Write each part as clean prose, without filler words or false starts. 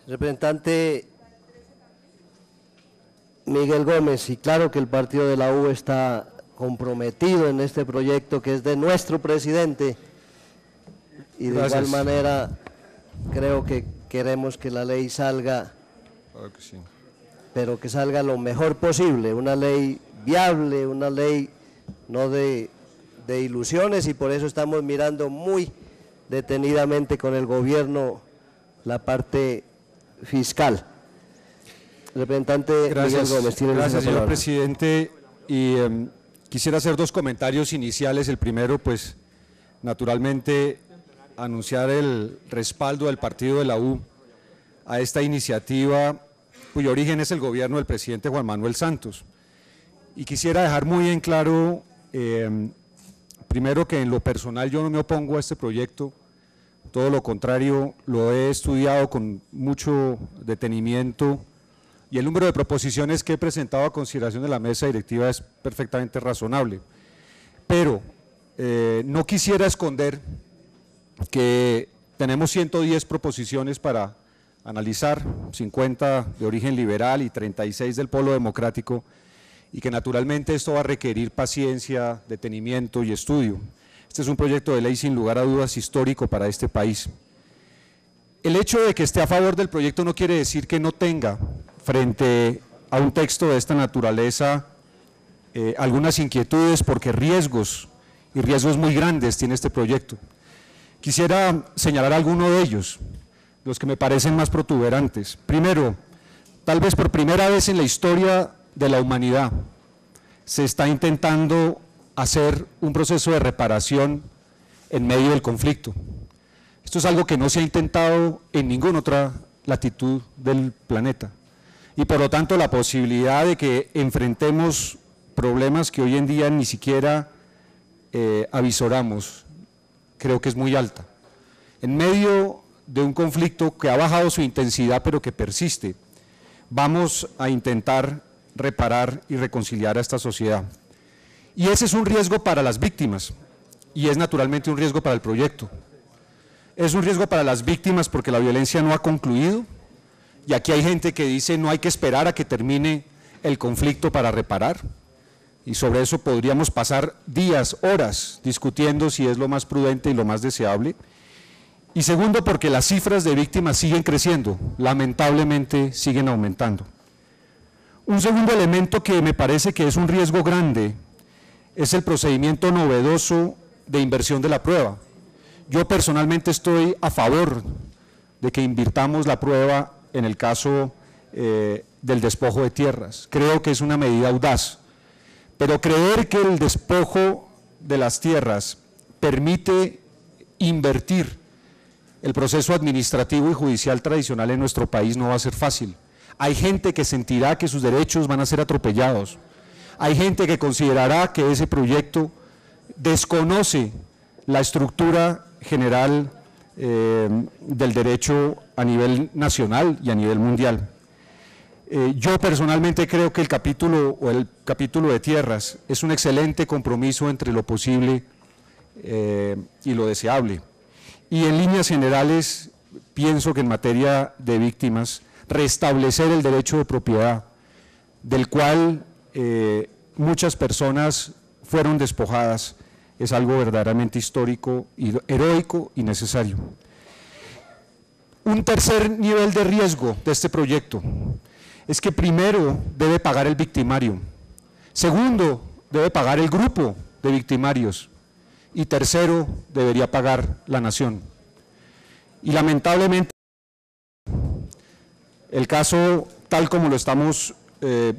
Representante Miguel Gómez, y claro que el partido de la U está comprometido en este proyecto que es de nuestro presidente, y de igual manera creo que queremos que la ley salga, Claro que sí. pero que salga lo mejor posible, una ley viable, una ley no de ilusiones, y por eso estamos mirando muy detenidamente con el gobierno la parte fiscal. Representante Miguel Gómez, tiene la gracias, señor palabra. presidente. Y quisiera hacer dos comentarios iniciales. El primero, pues, naturalmente, anunciar el respaldo del partido de la U a esta iniciativa, cuyo origen es el gobierno del presidente Juan Manuel Santos. Y quisiera dejar muy en claro, primero, que en lo personal yo no me opongo a este proyecto, todo lo contrario, lo he estudiado con mucho detenimiento, y el número de proposiciones que he presentado a consideración de la mesa directiva es perfectamente razonable. Pero no quisiera esconder que tenemos 110 proposiciones para analizar, 50 de origen liberal y 36 del Polo Democrático, y que naturalmente esto va a requerir paciencia, detenimiento y estudio. Este es un proyecto de ley sin lugar a dudas histórico para este país. El hecho de que esté a favor del proyecto no quiere decir que no tenga, frente a un texto de esta naturaleza, algunas inquietudes, porque riesgos, y riesgos muy grandes tiene este proyecto. Quisiera señalar algunos de ellos, los que me parecen más protuberantes. Primero, tal vez por primera vez en la historia de la humanidad, se está intentando hacer un proceso de reparación en medio del conflicto. Esto es algo que no se ha intentado en ninguna otra latitud del planeta, y por lo tanto la posibilidad de que enfrentemos problemas que hoy en día ni siquiera avisoramos, creo que es muy alta. En medio de un conflicto que ha bajado su intensidad pero que persiste, vamos a intentar reparar y reconciliar a esta sociedad. Y ese es un riesgo para las víctimas, y es naturalmente un riesgo para el proyecto. Es un riesgo para las víctimas porque la violencia no ha concluido, y aquí hay gente que dice no hay que esperar a que termine el conflicto para reparar, y sobre eso podríamos pasar días, horas, discutiendo si es lo más prudente y lo más deseable. Y segundo, porque las cifras de víctimas siguen creciendo, lamentablemente siguen aumentando. Un segundo elemento que me parece que es un riesgo grande es el procedimiento novedoso de inversión de la prueba. Yo personalmente estoy a favor de que invirtamos la prueba en el caso del despojo de tierras. Creo que es una medida audaz, pero creer que el despojo de las tierras permite invertir el proceso administrativo y judicial tradicional en nuestro país no va a ser fácil. Hay gente que sentirá que sus derechos van a ser atropellados. Hay gente que considerará que ese proyecto desconoce la estructura general del derecho a nivel nacional y a nivel mundial. Yo personalmente creo que el capítulo de tierras es un excelente compromiso entre lo posible y lo deseable. Y en líneas generales pienso que en materia de víctimas, restablecer el derecho de propiedad, del cual muchas personas fueron despojadas, es algo verdaderamente histórico, heroico y necesario. Un tercer nivel de riesgo de este proyecto es que primero debe pagar el victimario, segundo debe pagar el grupo de victimarios y tercero debería pagar la nación. Y lamentablemente el caso tal como lo estamos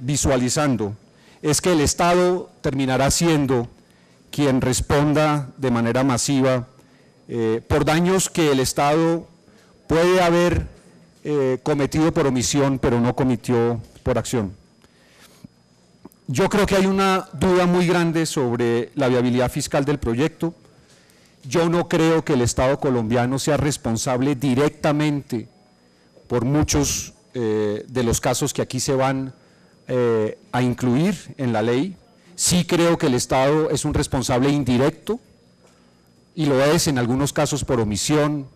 visualizando es que el Estado terminará siendo quien responda de manera masiva por daños que el Estado puede haber cometido por omisión, pero no cometió por acción. Yo creo que hay una duda muy grande sobre la viabilidad fiscal del proyecto. Yo no creo que el Estado colombiano sea responsable directamente por muchos de los casos que aquí se van a incluir en la ley. Sí creo que el Estado es un responsable indirecto, y lo es en algunos casos por omisión,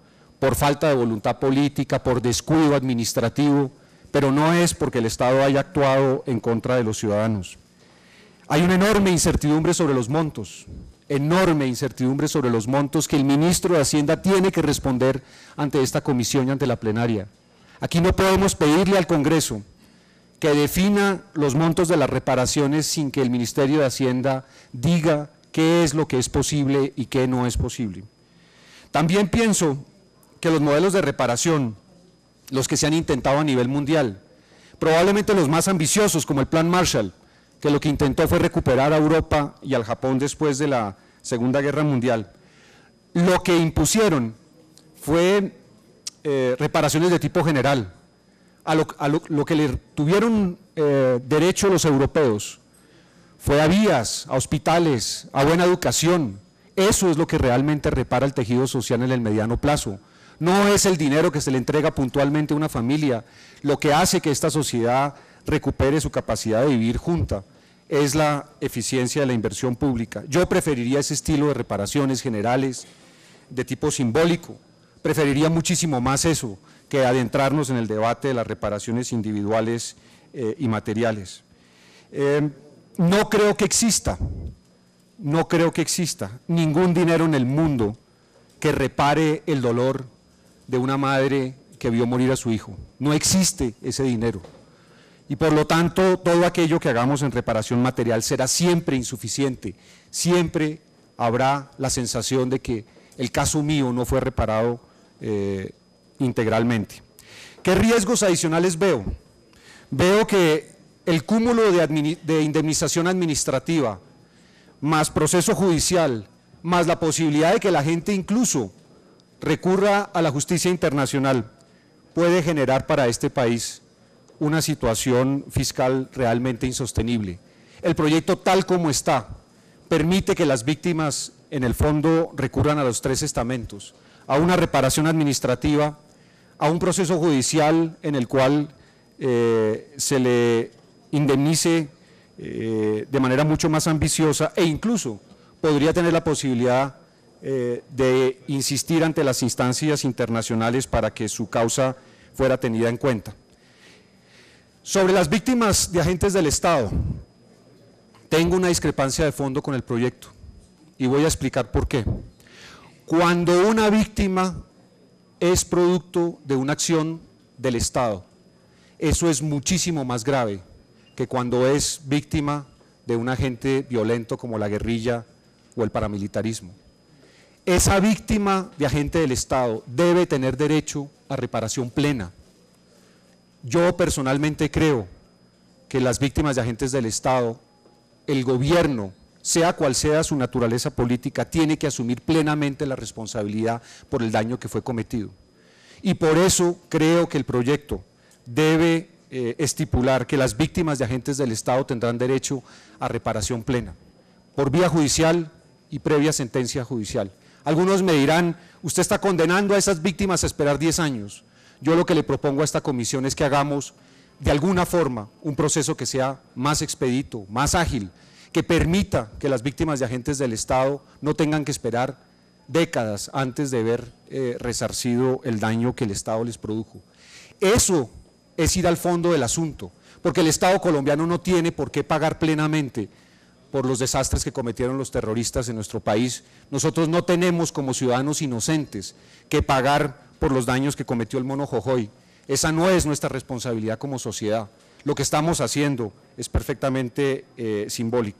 por falta de voluntad política, por descuido administrativo, pero no es porque el Estado haya actuado en contra de los ciudadanos. Hay una enorme incertidumbre sobre los montos, enorme incertidumbre sobre los montos que el ministro de Hacienda tiene que responder ante esta comisión y ante la plenaria. Aquí no podemos pedirle al Congreso que defina los montos de las reparaciones sin que el Ministerio de Hacienda diga qué es lo que es posible y qué no es posible. También pienso que los modelos de reparación, los que se han intentado a nivel mundial, probablemente los más ambiciosos como el Plan Marshall, que lo que intentó fue recuperar a Europa y al Japón después de la Segunda Guerra Mundial, lo que impusieron fue reparaciones de tipo general, a lo que le tuvieron derecho los europeos fue a vías, a hospitales, a buena educación. Eso es lo que realmente repara el tejido social en el mediano plazo. No es el dinero que se le entrega puntualmente a una familia. Lo que hace que esta sociedad recupere su capacidad de vivir junta es la eficiencia de la inversión pública. Yo preferiría ese estilo de reparaciones generales de tipo simbólico. Preferiría muchísimo más eso que adentrarnos en el debate de las reparaciones individuales y materiales. No creo que exista ningún dinero en el mundo que repare el dolor de una madre que vio morir a su hijo. No existe ese dinero. Y por lo tanto, todo aquello que hagamos en reparación material será siempre insuficiente. Siempre habrá la sensación de que el caso mío no fue reparado integralmente. ¿Qué riesgos adicionales veo? Veo que el cúmulo de indemnización administrativa, más proceso judicial, más la posibilidad de que la gente incluso recurra a la justicia internacional, puede generar para este país una situación fiscal realmente insostenible. El proyecto tal como está permite que las víctimas en el fondo recurran a los tres estamentos, a una reparación administrativa, a un proceso judicial en el cual se le indemnice de manera mucho más ambiciosa e incluso podría tener la posibilidad de insistir ante las instancias internacionales para que su causa fuera tenida en cuenta. Sobre las víctimas de agentes del Estado, tengo una discrepancia de fondo con el proyecto y voy a explicar por qué. Cuando una víctima es producto de una acción del Estado, eso es muchísimo más grave que cuando es víctima de un agente violento como la guerrilla o el paramilitarismo. Esa víctima de agente del Estado debe tener derecho a reparación plena. Yo personalmente creo que las víctimas de agentes del Estado, el gobierno, sea cual sea su naturaleza política, tiene que asumir plenamente la responsabilidad por el daño que fue cometido. Y por eso creo que el proyecto debe estipular que las víctimas de agentes del Estado tendrán derecho a reparación plena, por vía judicial y previa sentencia judicial. Algunos me dirán, usted está condenando a esas víctimas a esperar 10 años. Yo lo que le propongo a esta comisión es que hagamos de alguna forma un proceso que sea más expedito, más ágil, que permita que las víctimas de agentes del Estado no tengan que esperar décadas antes de ver resarcido el daño que el Estado les produjo. Eso es ir al fondo del asunto, porque el Estado colombiano no tiene por qué pagar plenamente por los desastres que cometieron los terroristas en nuestro país. Nosotros no tenemos como ciudadanos inocentes que pagar por los daños que cometió el Mono Jojoy. Esa no es nuestra responsabilidad como sociedad. Lo que estamos haciendo es perfectamente simbólico.